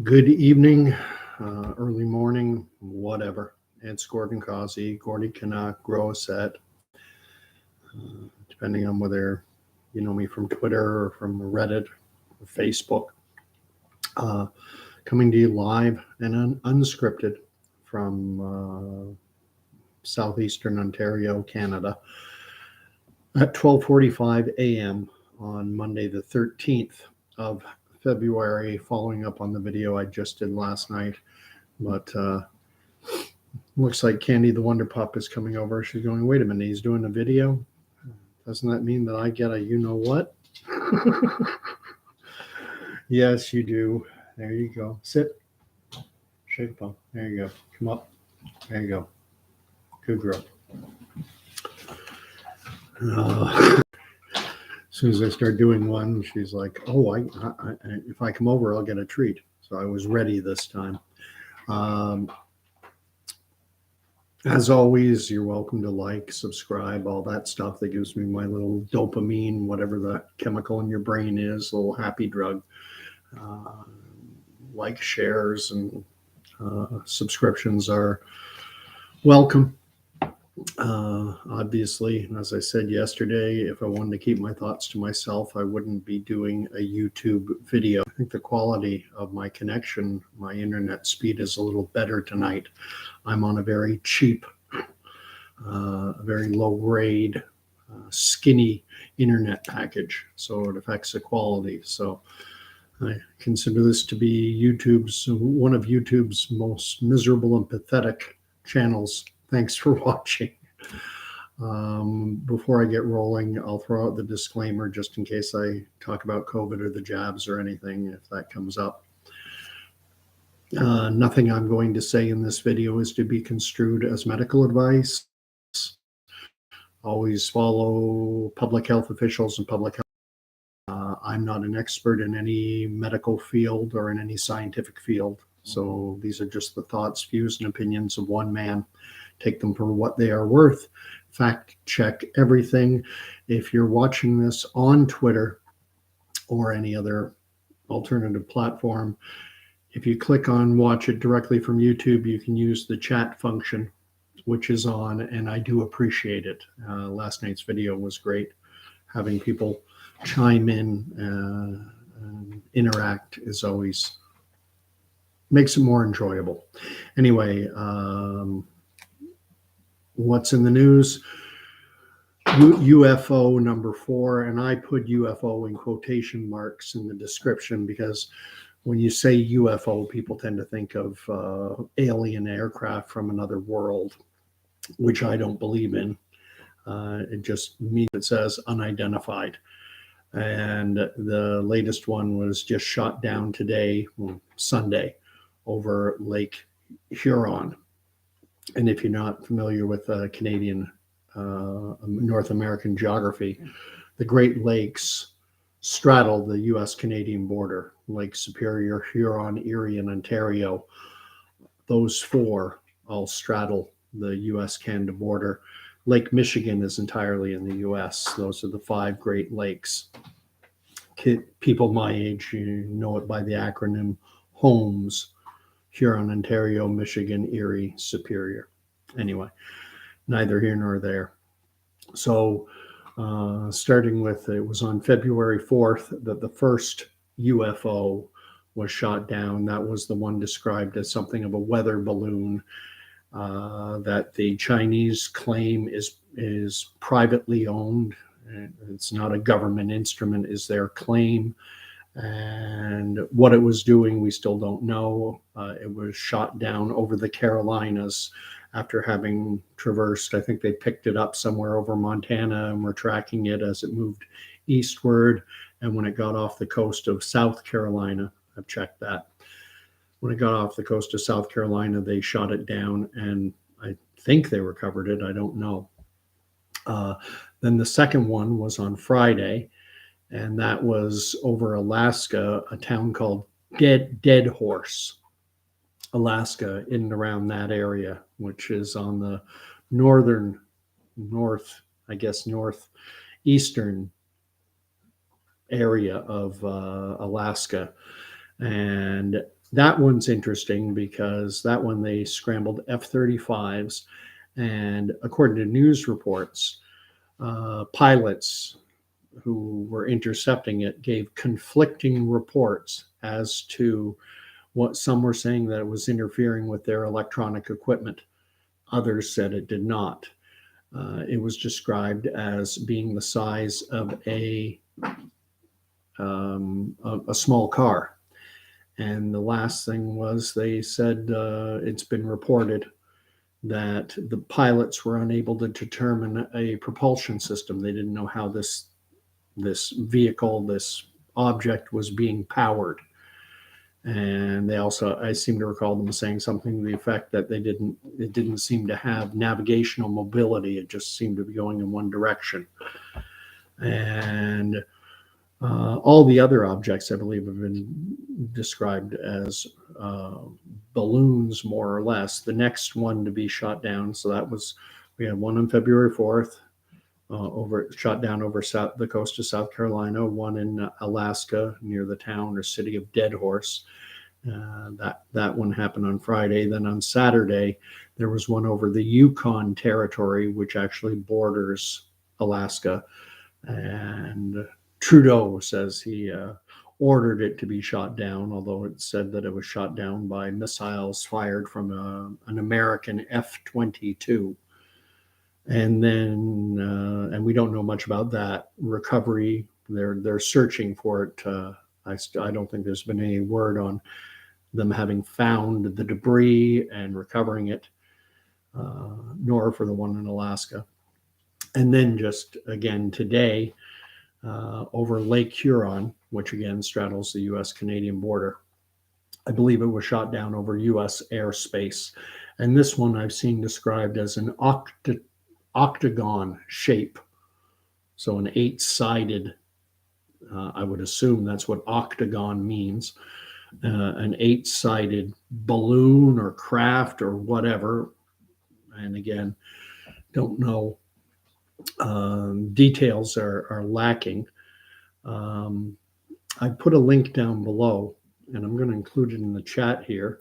Good evening, early morning, whatever. It's Gordon Causey, Gordy Canuck, Grow a Set, depending on whether you know me from Twitter or from Reddit or Facebook. Coming to you live and unscripted from southeastern Ontario, Canada, at 12:45 a.m. on Monday, the 13th of February, following up on the video I just did last night. But looks like Candy the Wonder Pup is coming over. She's going, wait a minute, he's doing a video? Doesn't that mean that I get a you know what? Yes, you do. There you go. Sit. Shake bum. There you go. Come up. There you go. Good girl. As soon as I start doing one, she's like, oh, if I come over, I'll get a treat. So I was ready this time. As always, you're welcome to like, subscribe, all that stuff that gives me my little dopamine, whatever the chemical in your brain is, little happy drug. Like, shares, and subscriptions are welcome. Obviously, as I said yesterday, if I wanted to keep my thoughts to myself, I wouldn't be doing a YouTube video. I think the quality of my connection, my internet speed is a little better tonight. I'm on a very cheap, very low grade, skinny internet package, so it affects the quality. So I consider this to be one of YouTube's most miserable and pathetic channels. Thanks for watching. Before I get rolling, I'll throw out the disclaimer just in case I talk about COVID or the jabs or anything, if that comes up. Nothing I'm going to say in this video is to be construed as medical advice. Always follow public health officials and public health. I'm not an expert in any medical field or in any scientific field. So these are just the thoughts, views, and opinions of one man. Take them for what they are worth. Fact check everything. If you're watching this on Twitter or any other alternative platform, if you click on watch it directly from YouTube, you can use the chat function, which is on, and I do appreciate it. Last night's video was great. Having people chime in and interact is always makes it more enjoyable. Anyway, what's in the news? UFO number 4, and I put UFO in quotation marks in the description because when you say UFO, people tend to think of alien aircraft from another world, which I don't believe in. It just means it says unidentified. And the latest one was just shot down today, Sunday, over Lake Huron. And if you're not familiar with Canadian, North American geography, the Great Lakes straddle the U.S.-Canadian border. Lake Superior, Huron, Erie, and Ontario. Those 4 all straddle the U.S.-Canada border. Lake Michigan is entirely in the U.S. Those are the 5 Great Lakes. People my age, you know it by the acronym HOMES: Huron, Ontario, Michigan, Erie, Superior. Anyway, neither here nor there. So starting with, it was on February 4th that the first UFO was shot down. That was the one described as something of a weather balloon that the Chinese claim is privately owned. It's not a government instrument, is their claim. And what it was doing, we still don't know. It was shot down over the Carolinas after having traversed, I think they picked it up somewhere over Montana and were tracking it as it moved eastward. And when it got off the coast of South Carolina, I've checked that. When it got off the coast of South Carolina, they shot it down, and I think they recovered it. I don't know. Then the second one was on Friday, and that was over Alaska, a town called Dead Horse, Alaska, in and around that area, which is on the northeastern area of Alaska. And That one's interesting because that one they scrambled F-35s, and according to news reports, pilots who were intercepting it gave conflicting reports as to what some were saying that it was interfering with their electronic equipment. Others said it did not. It was described as being the size of a small car. And the last thing was they said it's been reported that the pilots were unable to determine a propulsion system. They didn't know how this vehicle, this object, was being powered. And they also, I seem to recall them saying something to the effect that it didn't seem to have navigational mobility. It just seemed to be going in one direction. And all the other objects, I believe, have been described as balloons, more or less. The next one to be shot down, so that was, we had one on February 4th, shot down over the coast of South Carolina, one in Alaska near the town or city of Deadhorse. That one happened on Friday. Then on Saturday, there was one over the Yukon Territory, which actually borders Alaska. And Trudeau says he ordered it to be shot down, although it said that it was shot down by missiles fired from an American F-22. And then, and we don't know much about that recovery. They're searching for it. I don't think there's been any word on them having found the debris and recovering it, nor for the one in Alaska. And then just again today, over Lake Huron, which again straddles the U.S.-Canadian border. I believe it was shot down over U.S. airspace. And this one I've seen described as an octagon shape. So an 8-sided, I would assume that's what octagon means, an 8-sided balloon or craft or whatever. And again, don't know. Details are lacking. I put a link down below, and I'm going to include it in the chat here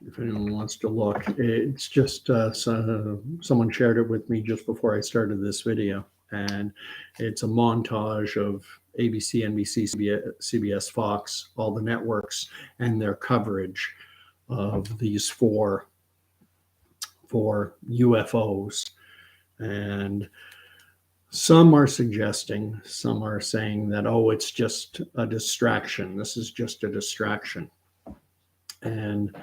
if anyone wants to look. It's just someone shared it with me just before I started this video, and it's a montage of ABC, NBC, CBS, Fox, all the networks, and their coverage of these four UFOs. And some are suggesting, some are saying that, oh, it's just a distraction. This is just a distraction. And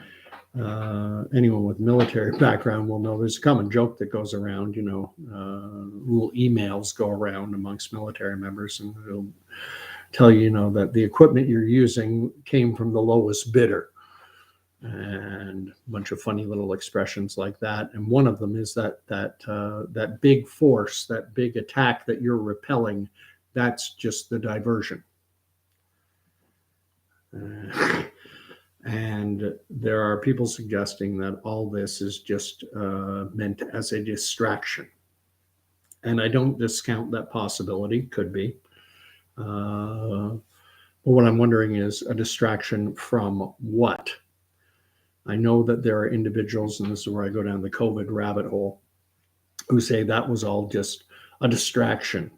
anyone with military background will know there's a common joke that goes around, little emails go around amongst military members, and it'll tell you, that the equipment you're using came from the lowest bidder. And a bunch of funny little expressions like that. And one of them is that big force, that big attack that you're repelling, that's just the diversion. And there are people suggesting that all this is just meant as a distraction. And I don't discount that possibility, could be. But what I'm wondering is a distraction from what? I know that there are individuals, and this is where I go down the COVID rabbit hole, who say that was all just a distraction.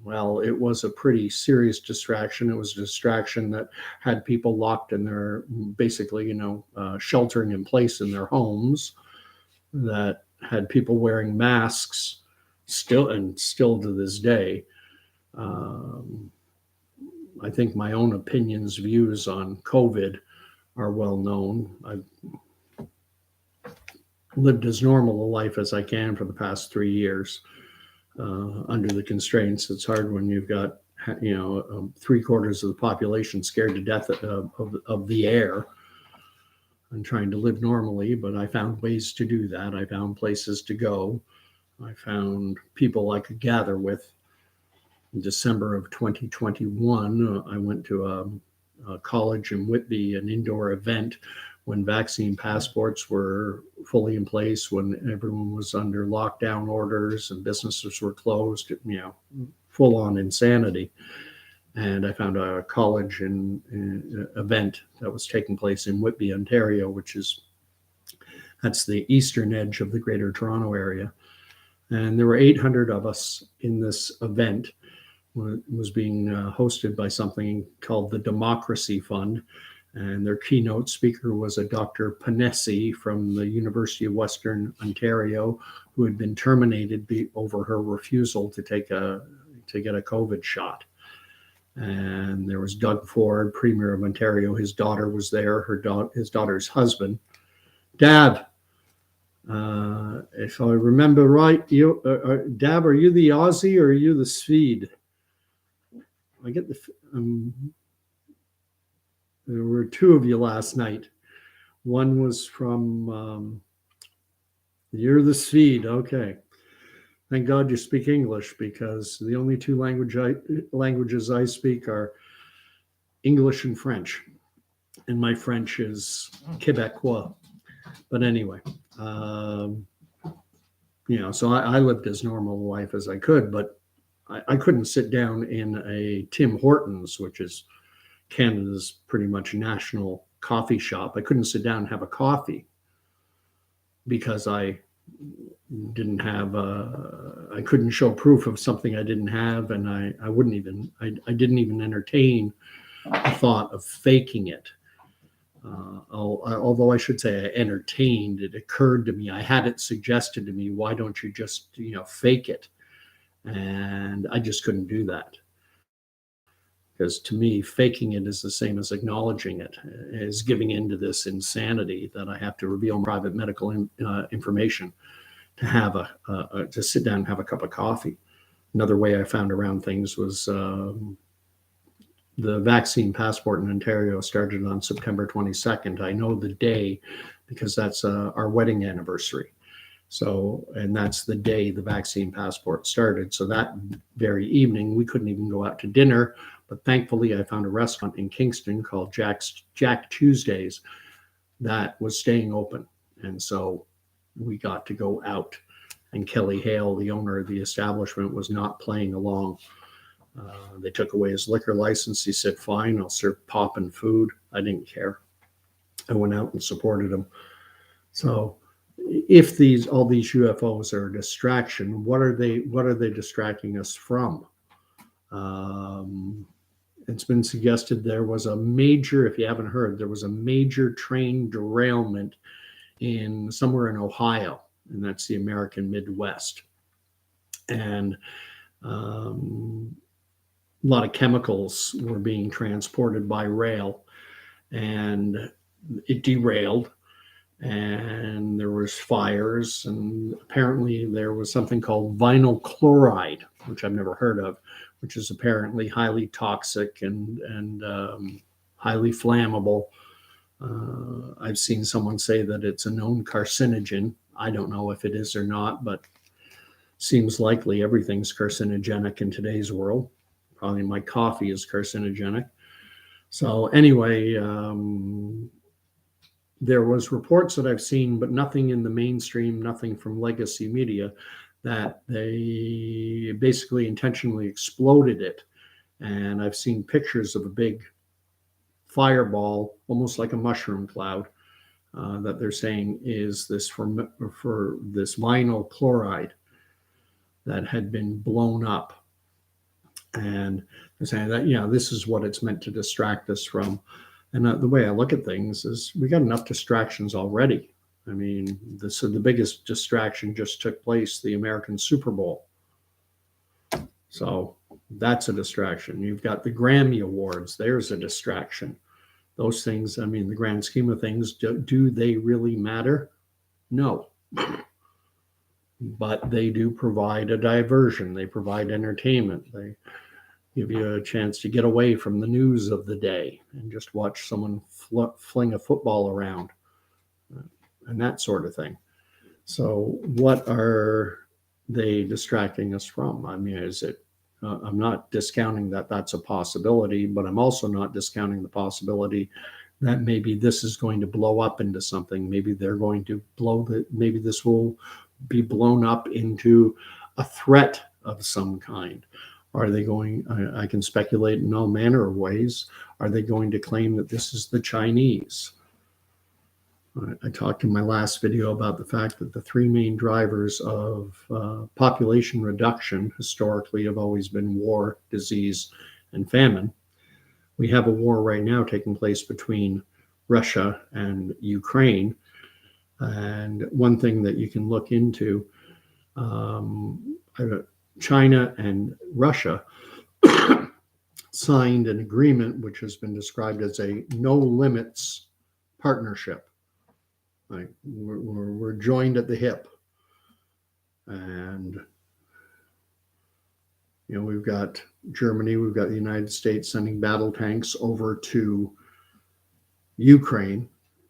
Well, it was a pretty serious distraction. It was a distraction that had people locked in their, basically, sheltering in place in their homes, that had people wearing masks still to this day. I think my own opinions, views on COVID are well known. I've lived as normal a life as I can for the past 3 years under the constraints. It's hard when you've got 3/4 of the population scared to death of the air and trying to live normally. But I found ways to do that. I found places to go. I found people I could gather with. In December of 2021, I went to a college in Whitby, an indoor event, when vaccine passports were fully in place, when everyone was under lockdown orders and businesses were closed, full on insanity. And I found a college in event that was taking place in Whitby, Ontario, that's the eastern edge of the Greater Toronto Area. And there were 800 of us in this event. It was being hosted by something called the Democracy Fund. And their keynote speaker was a Dr. Panesi from the University of Western Ontario, who had been terminated over her refusal to get a COVID shot. And there was Doug Ford, Premier of Ontario. His daughter was there, his daughter's husband. Dab, if I remember right, Dab, are you the Aussie or are you the Swede? I get there were two of you last night. One was from, you're the Swede, okay. Thank God you speak English, because the only two languages I speak are English and French. And my French is Quebecois. But anyway, so I lived as normal a life as I could, but I couldn't sit down in a Tim Hortons, which is Canada's pretty much national coffee shop. I couldn't sit down and have a coffee because I didn't have I couldn't show proof of something I didn't have, and I didn't even entertain the thought of faking it. Although I should say I entertained, it occurred to me, I had it suggested to me, why don't you just fake it? And I just couldn't do that, because to me, faking it is the same as acknowledging it, is giving into this insanity that I have to reveal private medical information to have to sit down and have a cup of coffee. Another way I found around things was the vaccine passport in Ontario started on September 22nd. I know the day because that's our wedding anniversary. So, and that's the day the vaccine passport started. So that very evening, we couldn't even go out to dinner. But thankfully, I found a restaurant in Kingston called Jack Tuesdays that was staying open. And so we got to go out. And Kelly Hale, the owner of the establishment, was not playing along. They took away his liquor license. He said, fine, I'll serve pop and food. I didn't care. I went out and supported him. So if all these UFOs are a distraction, what are they distracting us from? It's been suggested there was a major, if you haven't heard, there was a major train derailment somewhere in Ohio, and that's the American Midwest. And a lot of chemicals were being transported by rail, and it derailed, and there was fires, and apparently there was something called vinyl chloride, which I've never heard of, which is apparently highly toxic and highly flammable. I've seen someone say that it's a known carcinogen. I don't know if it is or not, but seems likely everything's carcinogenic in today's world. Probably my coffee is carcinogenic. So anyway, there was reports that I've seen, but nothing in the mainstream, nothing from legacy media, that they basically intentionally exploded it. And I've seen pictures of a big fireball, almost like a mushroom cloud, that they're saying is this for this vinyl chloride that had been blown up. And they're saying that, this is what it's meant to distract us from. And the way I look at things is we got enough distractions already. I mean, the biggest distraction just took place, the American Super Bowl. So that's a distraction. You've got the Grammy Awards. There's a distraction. Those things, I mean, the grand scheme of things, do they really matter? No. But they do provide a diversion. They provide entertainment. They give you a chance to get away from the news of the day and just watch someone fling a football around and that sort of thing. So what are they distracting us from? I mean, is it, I'm not discounting that that's a possibility, but I'm also not discounting the possibility that maybe this is going to blow up into something. Maybe they're going to maybe this will be blown up into a threat of some kind. Are they going, I can speculate in all manner of ways. Are they going to claim that this is the Chinese? I talked in my last video about the fact that the three main drivers of population reduction historically have always been war, disease, and famine. We have a war right now taking place between Russia and Ukraine. And one thing that you can look into, China and Russia signed an agreement which has been described as a no limits partnership. Like we're joined at the hip. And, you know, we've got Germany, we've got the United States sending battle tanks over to Ukraine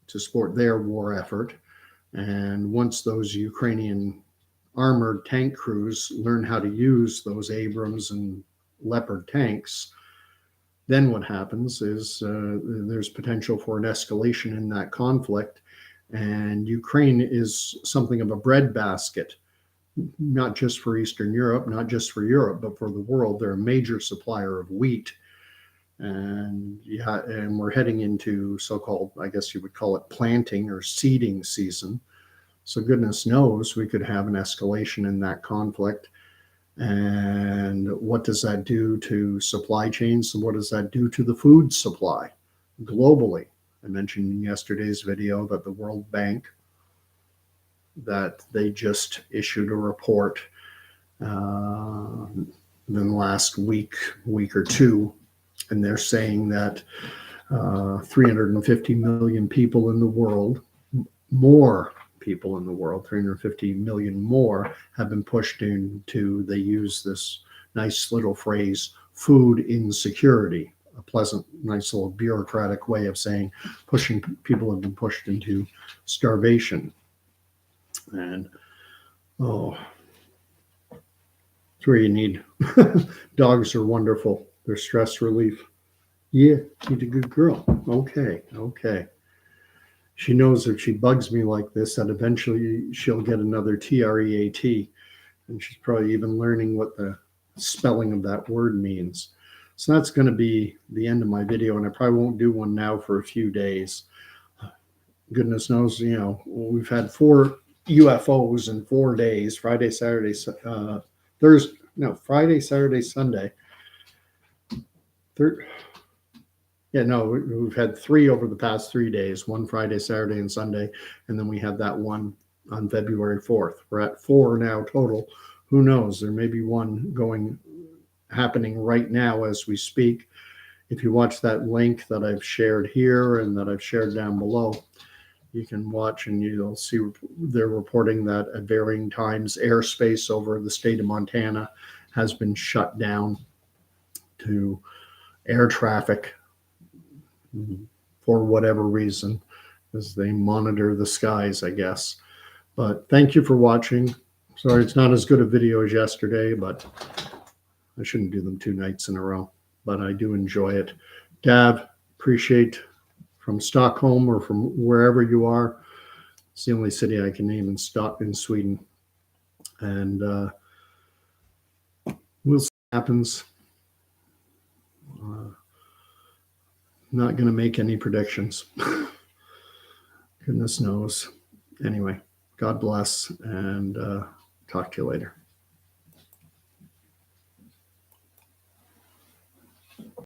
to support their war effort. And once those Ukrainian armored tank crews learn how to use those Abrams and Leopard tanks, then what happens is there's potential for an escalation in that conflict. And Ukraine is something of a breadbasket, not just for Eastern Europe, not just for Europe, but for the world. They're a major supplier of wheat. And and we're heading into so-called, I guess you would call it planting or seeding season. So goodness knows we could have an escalation in that conflict. And what does that do to supply chains? And what does that do to the food supply globally? I mentioned in yesterday's video that the World Bank, that they just issued a report in the last week or two, and they're saying that 350 million people in the world, more people in the world, 350 million more have been pushed into, they use this nice little phrase, food insecurity, a pleasant, nice little bureaucratic way of saying people have been pushed into starvation. And oh, it's where you need. Dogs are wonderful. They're stress relief. Yeah, she's a good girl. Okay. She knows if she bugs me like this, that eventually she'll get another TREAT. And she's probably even learning what the spelling of that word means. So that's going to be the end of my video, and I probably won't do one now for a few days. Goodness knows, you know, we've had 4 UFOs in 4 days, Friday, Saturday, Friday, Saturday, Sunday. We've had 3 over the past 3 days, one Friday, Saturday, and Sunday, and then we had that one on February 4th. We're at 4 now total. Who knows? There may be one happening right now as we speak. If you watch that link that I've shared here and that I've shared down below, you can watch and you'll see they're reporting that at varying times airspace over the state of Montana has been shut down to air traffic for whatever reason, as they monitor the skies, I guess. But thank you for watching. Sorry it's not as good a video as yesterday, but I shouldn't do them 2 nights in a row, but I do enjoy it. Dav, appreciate from Stockholm or from wherever you are. It's the only city I can name in Sweden. And we'll see what happens. Not going to make any predictions. Goodness knows. Anyway, God bless, and talk to you later.